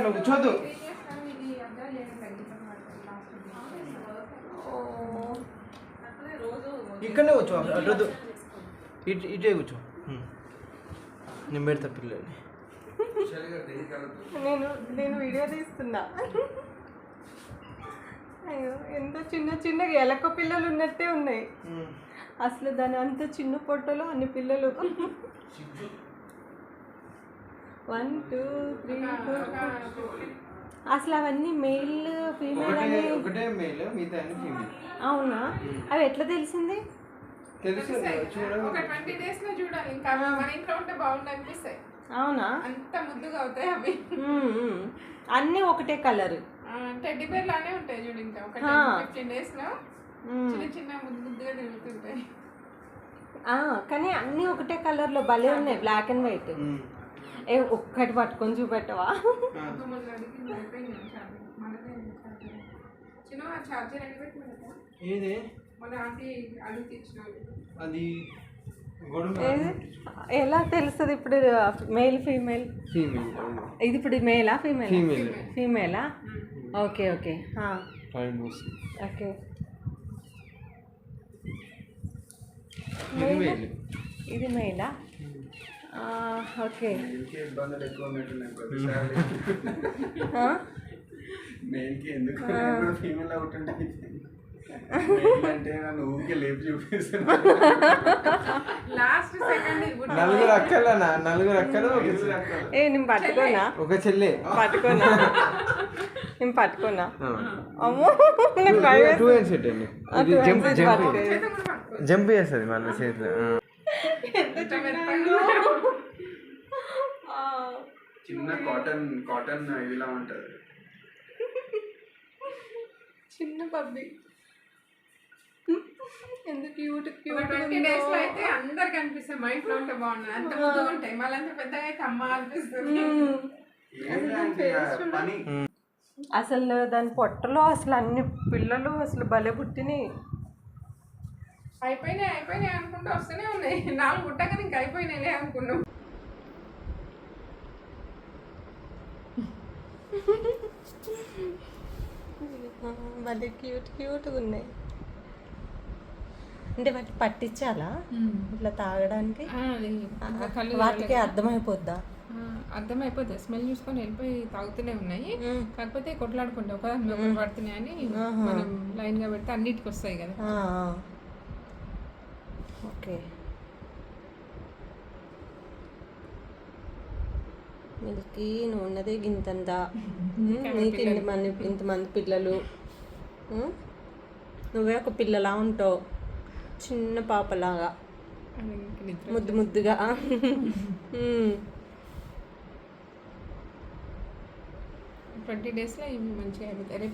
నువ్వు కూర్చోద్దు. ఇక్కడనే కూర్చో, అడ్రద్దు, ఇటే కూర్చో. నేను పెడతా పిల్లల్ని. నేను వీడియో తీస్తున్నా. అయ్యో ఎంత చిన్న చిన్నగా ఎలక పిల్లలు ఉన్నట్టే ఉన్నాయి. అసలు దాని అంత చిన్న పొట్టలో అన్ని పిల్లలు. 1 2 3 4. అసలు అవన్నీ మెయిల్ ఫీమేల్ అని ఒకటే మెయిల్, మిగతా అన్ని ఫీమేల్. అవునా? అవి ఎట్లా తెలిసింది? ఒక 20 days లో చూడాలి. ఇంకా మన ఇంట్లో ఉంటే బాగుండు అనిపిస్తాయి. అవునా? అంత ముద్దుగా అవుతాయి అవి. అన్నీ ఒకటే కలర్, టెడ్డీ బేర్ లానే ఉంటాయి చూడు. ఇంకా ఒక 15 days లో చిన్న చిన్న ముద్దుగా తిరుగుతుంటాయి. కానీ అన్నీ ఒకటే కలర్లో భలే ఉన్నాయి, బ్లాక్ అండ్ వైట్. ఒక్కటి పట్టుకొని చూపెట్టవా? ఎలా తెలుస్తుంది ఇప్పుడు మెయిల్ ఫీమేల్? ఇది ఇప్పుడు మేలా ఫీమేల్? ఫీమేలా? Okay okay okay. ఇది మెయిలా? ఓకే. నలుగురు అక్కలు. నేను పట్టుకోనా? ఒక చెల్లి పట్టుకోనా? నేను పట్టుకోనా? అమ్మో, జంప్ చేస్తుంది మన చేతిలో. చిన్న కాటన్ ఇలా ఉంటుంది. చిన్న పబ్బి ఎంత క్యూట్ 20 days లో అయితే అందరికి అనిపిస్తాయి మా ఇంట్లో ఉంటే బాగున్నాయి. అంత ముద్దుగా ఉంటాయి. మళ్ళీ అంత పెద్దగా అయితే అమ్మ అనిపిస్తుంది. అసలు దాని పొట్టలో అసలు అన్ని పిల్లలు అసలు భలే పుట్టినాయి. అయిపోయినాయి అనుకుంటూ వస్తూనే ఉన్నాయి. 4 పుట్టాక ఇంకా అయిపోయినాయిలే అనుకున్నాం. భలే క్యూట్గా ఉన్నాయి. అంటే వాటి పట్టించాలా ఇట్లా తాగడానికి? వాటికి అర్థమైపోద్దా? అర్థమైపోద్ది. స్మెల్ చూసుకొని వెళ్ళిపోయి తాగుతూనే ఉన్నాయి. కాకపోతే కొట్లాడుకుంటా ఒకదాని పడుతున్నాయి అని మనం లైన్గా పెడితే అన్నిటికి వస్తాయి కదా. ఓకే. మిల్కీ నువ్వు ఉన్నదే గింతంతా, నీకు ఇంతమంది పిల్లలు, నువ్వే ఒక పిల్లలా ఉంటావు, చిన్న పాపలాగా ముద్దుగా. 20 days లో ఇవి మంచిగా అయిపోతాయి.